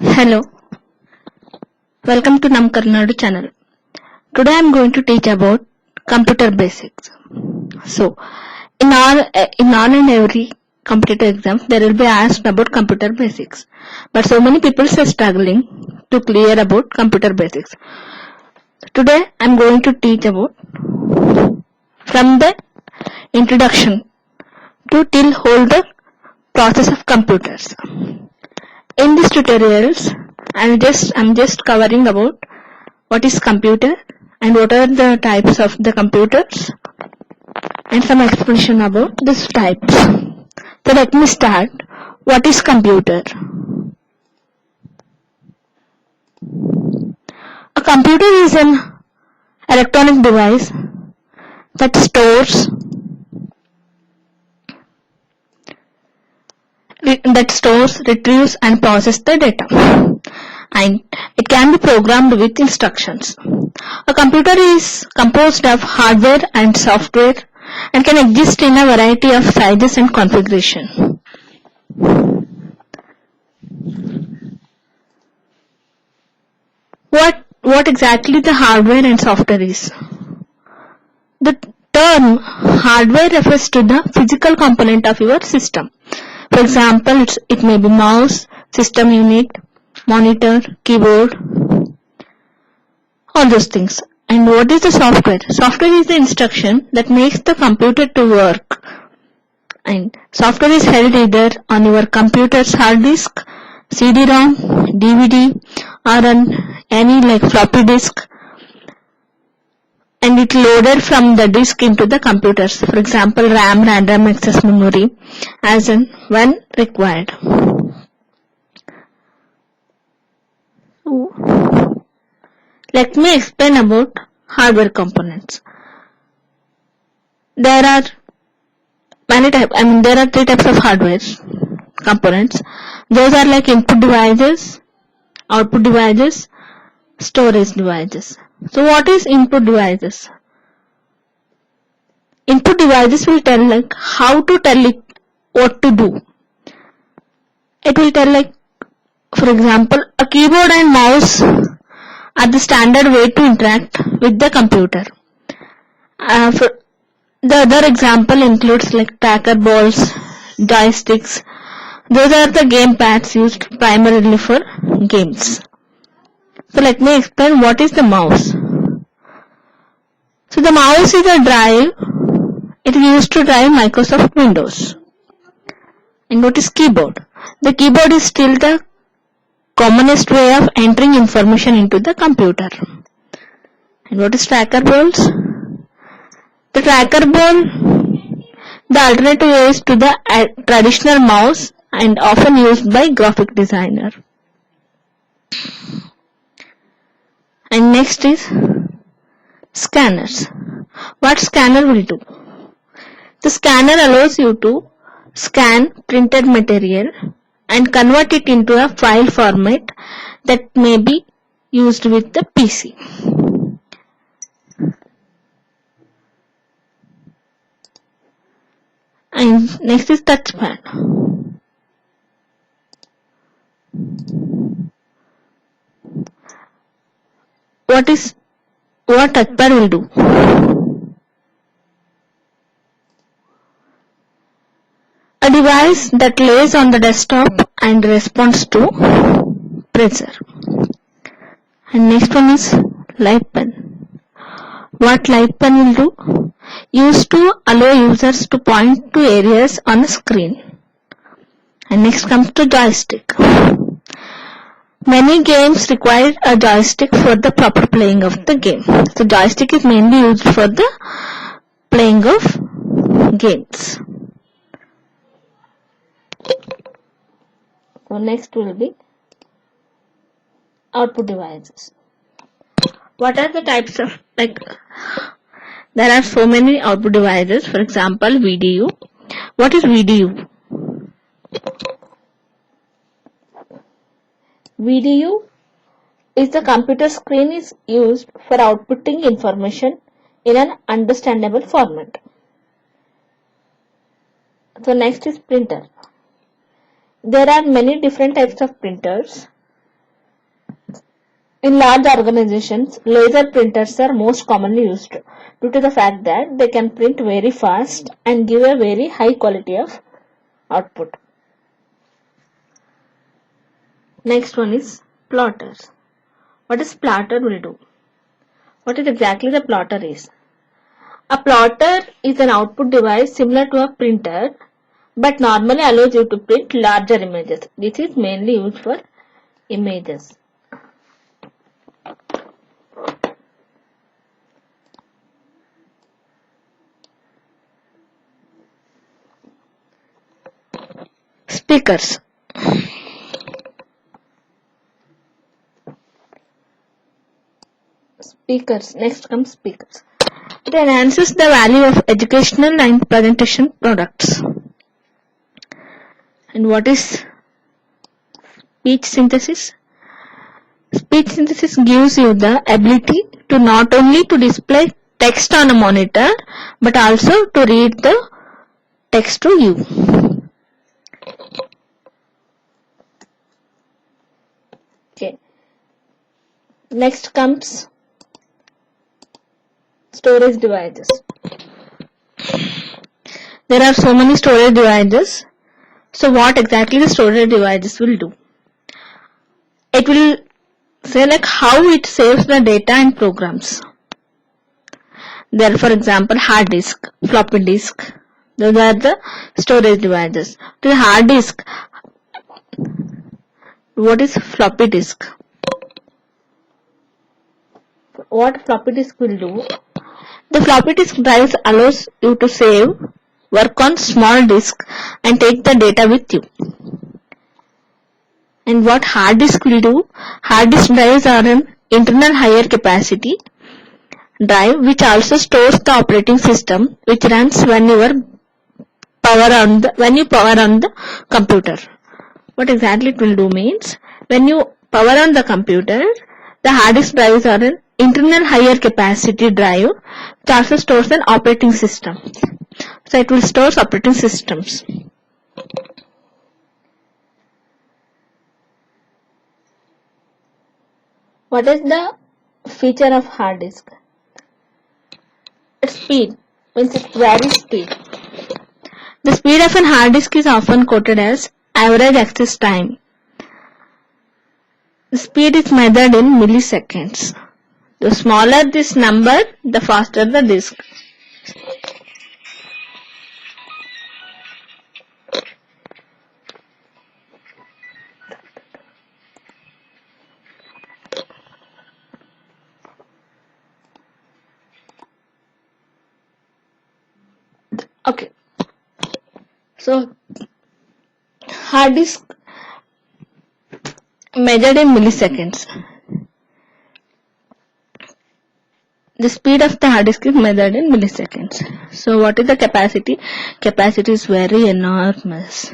Hello, welcome to Namkarnadu channel. Today I am going to teach about computer basics. So, in all and every competitive exam, there will be asked about computer basics. But so many people are struggling to clear about computer basics. Today I am going to teach about from the introduction to till whole the process of computers. In these tutorials, I'm just covering about what is computer and what are the types of the computers and some explanation about these types. So let me start. What is computer? A computer is an electronic device that stores, retrieves and processes the data, and it can be programmed with instructions. A computer is composed of hardware and software and can exist in a variety of sizes and configuration. What exactly the hardware and software is? The term hardware refers to the physical component of your system. For example, it may be mouse, system unit, monitor, keyboard, all those things. And what is the software? Software is the instruction that makes the computer to work. And software is held either on your computer's hard disk, CD-ROM, DVD, or on any like floppy disk, and it loaded from the disk into the computers. For example, RAM, random access memory, as and when required. Let me explain about hardware components. There are many types. There are three types of hardware components. Those are like input devices, output devices, storage devices. So what is input devices? Input devices will tell like how to tell it what to do. It will tell like, for example, a keyboard and mouse are the standard way to interact with the computer. The other example includes like tracker balls, joysticks. Those are the game pads used primarily for games. So let me explain what is the mouse. So the mouse is a drive. It is used to drive Microsoft Windows. And what is keyboard? The keyboard is still the commonest way of entering information into the computer. And what is tracker balls? The tracker ball, the alternative is to the traditional mouse and often used by graphic designer. And next is scanners. What scanner will do? The scanner allows you to scan printed material and convert it into a file format that may be used with the PC. And next is touchpad. What touchpad will do? A device that lays on the desktop and responds to pressure. And next one is light pen. What light pen will do? Used to allow users to point to areas on a screen. And next comes to joystick. Many games require a joystick for the proper playing of the game. So joystick is mainly used for the playing of games. So next will be output devices. What are the types of there are so many output devices. For example, VDU. What is VDU? VDU is the computer screen is used for outputting information in an understandable format. So next is printer. There are many different types of printers. In large organizations, laser printers are most commonly used due to the fact that they can print very fast and give a very high quality of output. Next one is plotters. What is plotter will do? What is exactly the plotter is? A plotter is an output device similar to a printer but normally allows you to print larger images. This is mainly used for images. Speakers. Next comes speakers. It enhances the value of educational and presentation products. And what is speech synthesis? Speech synthesis gives you the ability to not only to display text on a monitor but also to read the text to you. Okay. Next comes storage devices. There are so many storage devices. So what exactly the storage devices will do? It will say like how it saves the data and programs. There, for example, hard disk, floppy disk. Those are the storage devices. To the hard disk, what is floppy disk? What floppy disk will do? The floppy disk drives allows you to save, work on small disk and take the data with you. And what hard disk will do? Hard disk drives are an internal higher capacity drive which also stores the operating system which runs when you power on the computer. What exactly it will do means when you power on the computer, the hard disk drives are an internal higher capacity drive which also stores an operating system. So it will store operating systems. What is the feature of hard disk? Its speed means it varies speed. The speed of an hard disk is often quoted as average access time. The speed is measured in milliseconds. The smaller this number, the faster the disk. Okay. So, hard disk measured in milliseconds. The speed of the hard disk is measured in milliseconds. So what is the capacity? Capacity is very enormous.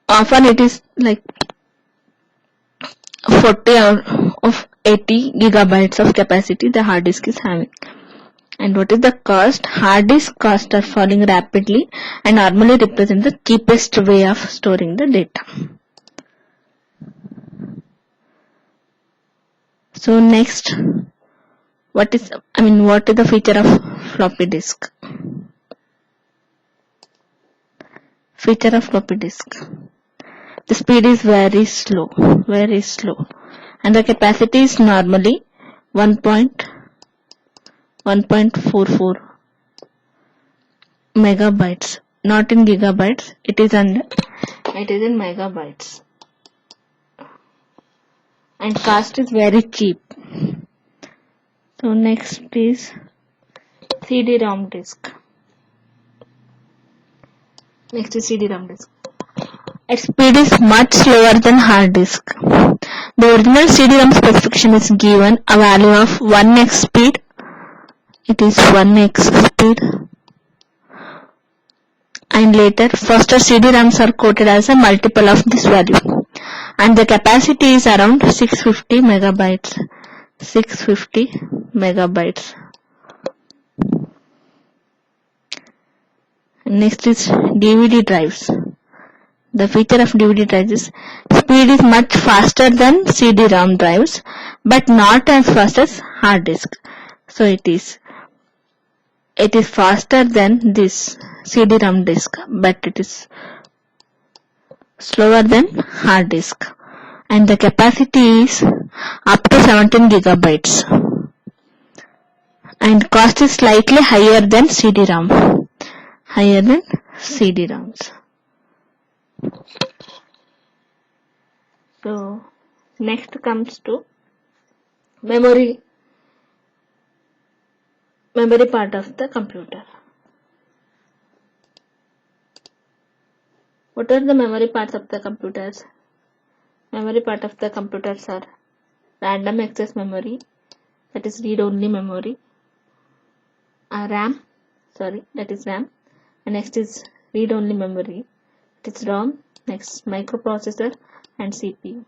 Often it is like 40 of 80 gigabytes of capacity the hard disk is having. And what is the cost? Hard disk costs are falling rapidly and normally represent the cheapest way of storing the data. So next, what is the feature of floppy disk? Feature of floppy disk. The speed is very slow, and the capacity is normally 1.44 megabytes, not in gigabytes. It is in megabytes. And cost is very cheap. So next is CD-ROM disk. Its speed is much slower than hard disk. The original CD-ROM specification is given a value of 1x speed. It is 1x speed. And later, faster CD-ROMs are quoted as a multiple of this value. And the capacity is around 650 megabytes. Next is DVD drives. The feature of DVD drives is speed is much faster than CD-ROM drives, but not as fast as hard disk. So it is faster than this CD-ROM disk, but it is slower than hard disk. And the capacity is up to 17 gigabytes. And cost is slightly higher than CD-ROM. Higher than CD-ROMs. So next comes to memory part of the computer. What are the memory parts of the computers? Memory part of the computers are random access memory, that is read-only memory, RAM, that is RAM, and next is read-only memory, that is ROM, next microprocessor and CPU.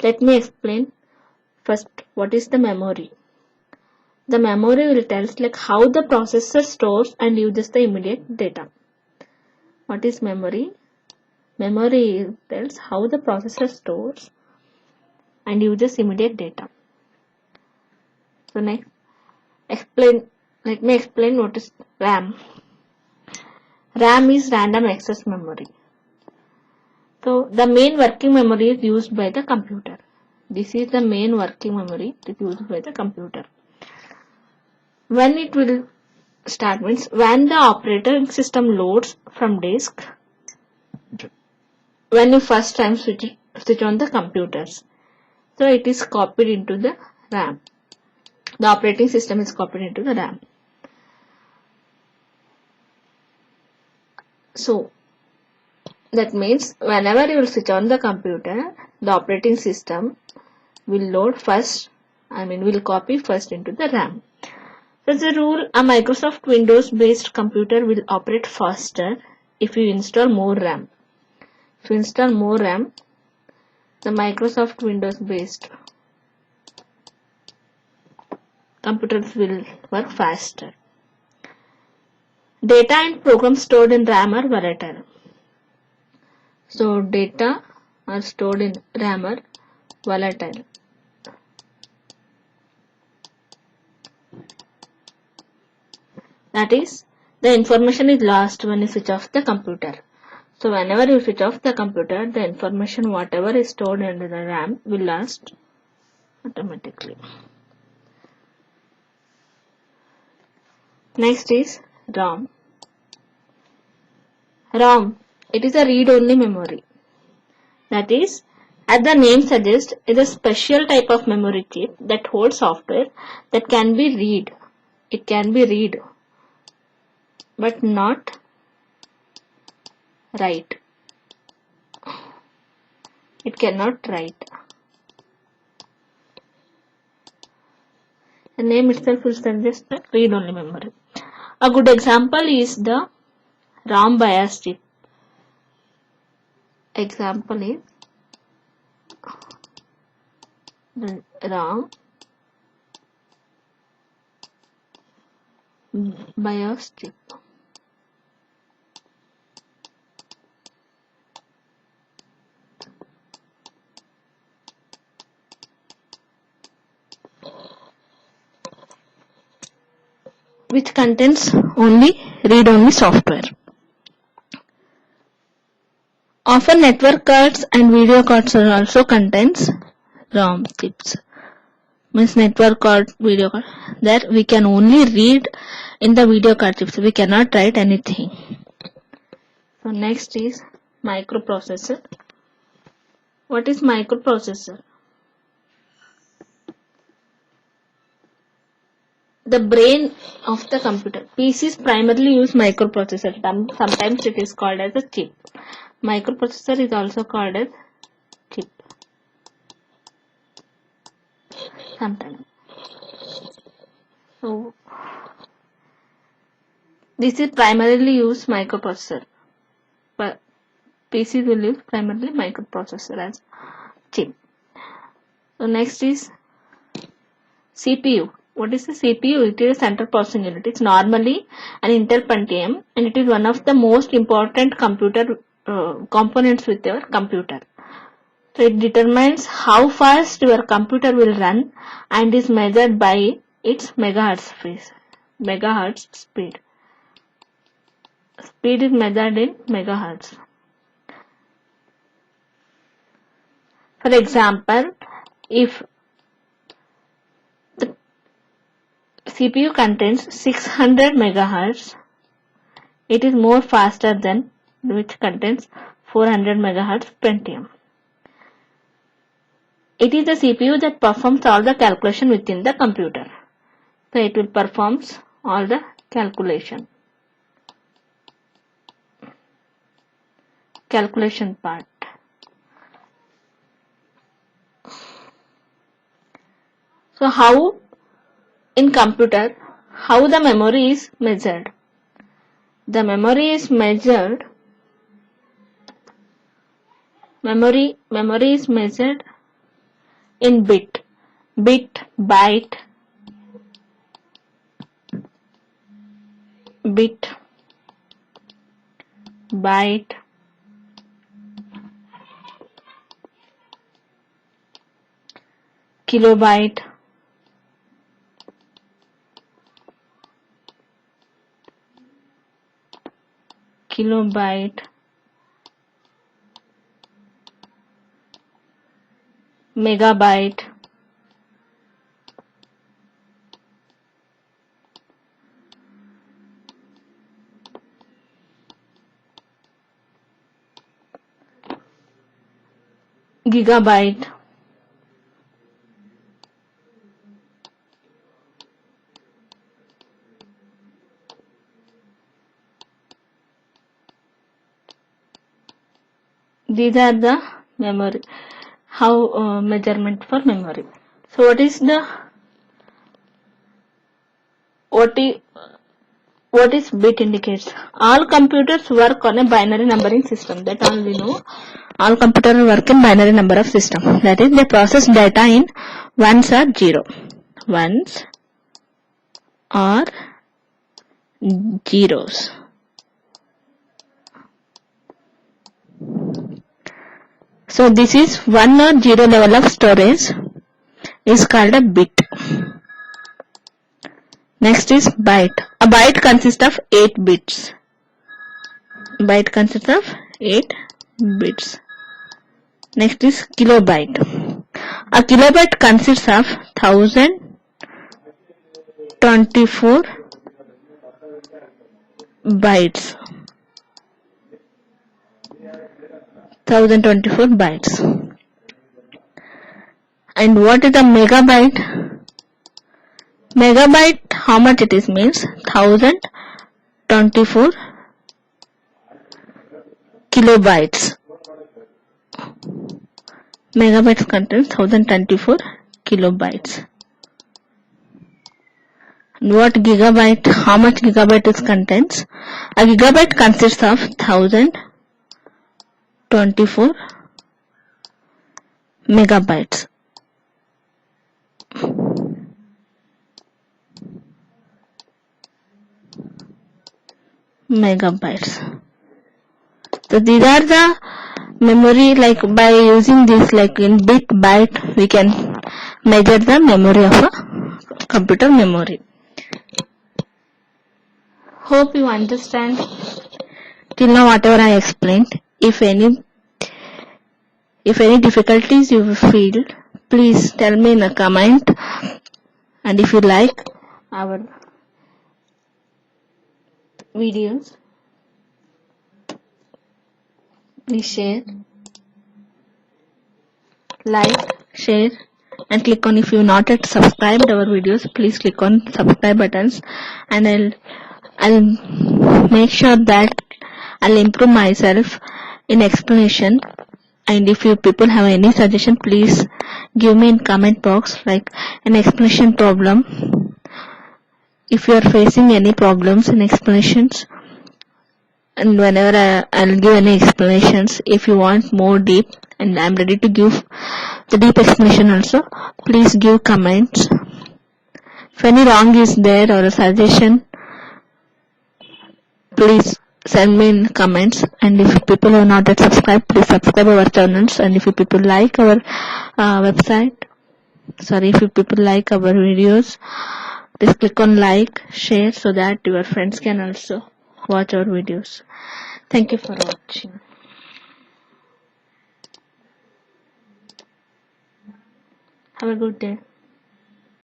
Let me explain first what is the memory. The memory will tell like how the processor stores and uses the immediate data. What is memory? Memory tells how the processor stores and uses immediate data. So next, let me explain what is RAM. RAM is random access memory. So the main working memory is used by the computer. This is the main working memory that is used by the computer. When it will start means when the operating system loads from disk, when you first time switch on the computers. So it is copied into the RAM. The operating system is copied into the RAM. So that means whenever you will switch on the computer, the operating system will load first, will copy first into the RAM. As a rule, a Microsoft Windows based computer will operate faster if you install more RAM. If you install more RAM, the Microsoft Windows based computers will work faster. Data and programs stored in RAM are volatile. So data are stored in RAM are volatile. That is, the information is lost when you switch off the computer. So whenever you switch off the computer, the information whatever is stored in the RAM will lost automatically. Next is ROM. ROM, it is a read-only memory. That is, as the name suggests, is a special type of memory chip that holds software that can be read. It can be read, but not write. It cannot write. The name itself will suggest a read-only memory. A good example is the ROM BIOS chip. Example is the ROM BIOS chip. Which contains only read-only software. Often network cards and video cards are also contains ROM chips. Means network card, video card. There we can only read in the video card chips. We cannot write anything. So next is microprocessor. What is microprocessor? The brain of the computer. PCs primarily use microprocessor. Sometimes it is called as a chip. Microprocessor is also called as chip. Sometimes. So this is primarily use microprocessor. But PCs will use primarily microprocessor as chip. So next is CPU. What is the CPU? It is a central processing unit. It's normally an Intel Pentium and it is one of the most important computer components with your computer. So it determines how fast your computer will run and is measured by its megahertz speed. Speed is measured in megahertz. For example, if the CPU contains 600 megahertz, it is more faster than which contains 400 megahertz Pentium. It is the CPU that performs all the calculation within the computer. So it will performs all the calculation part. So how in computer, how the memory is measured? The memory is measured. Memory is measured in bit, byte, kilobyte, megabyte, gigabyte, these are the memory, how measurement for memory. So what is bit indicates? All computers work on a binary numbering system. That all we know. All computers work in binary number of system. That is, they process data in ones or zeros. So this is 1 or 0 level of storage is called a bit. Next is byte. A byte consists of 8 bits. Next is kilobyte. A kilobyte consists of 1024 bytes. 1024 bytes. And what is a megabyte? Megabyte, how much it is means 1024 kilobytes. Megabytes contains 1024 kilobytes. And what gigabyte? How much gigabyte it contains? A gigabyte consists of 1024 megabytes. So these are the memory, like by using this, like in bit, byte, we can measure the memory of a computer memory. Hope you understand till now whatever I explained. If any difficulties you feel, please tell me in a comment. And if you like our videos, please share, like, share, and click on, if you not yet subscribed our videos, please click on subscribe buttons, and I'll make sure that I'll improve myself in explanation. And if you people have any suggestion, please give me in comment box, like an explanation problem. If you are facing any problems in explanations, and whenever I'll give any explanations, if you want more deep, and I'm ready to give the deep explanation also, please give comments. If any wrong is there or a suggestion, please send me in comments. And if you people are not yet subscribed, please subscribe our channels. And if you people like our if you people like our videos, please click on like, share, so that your friends can also watch our videos. Thank you for watching. Have a good day.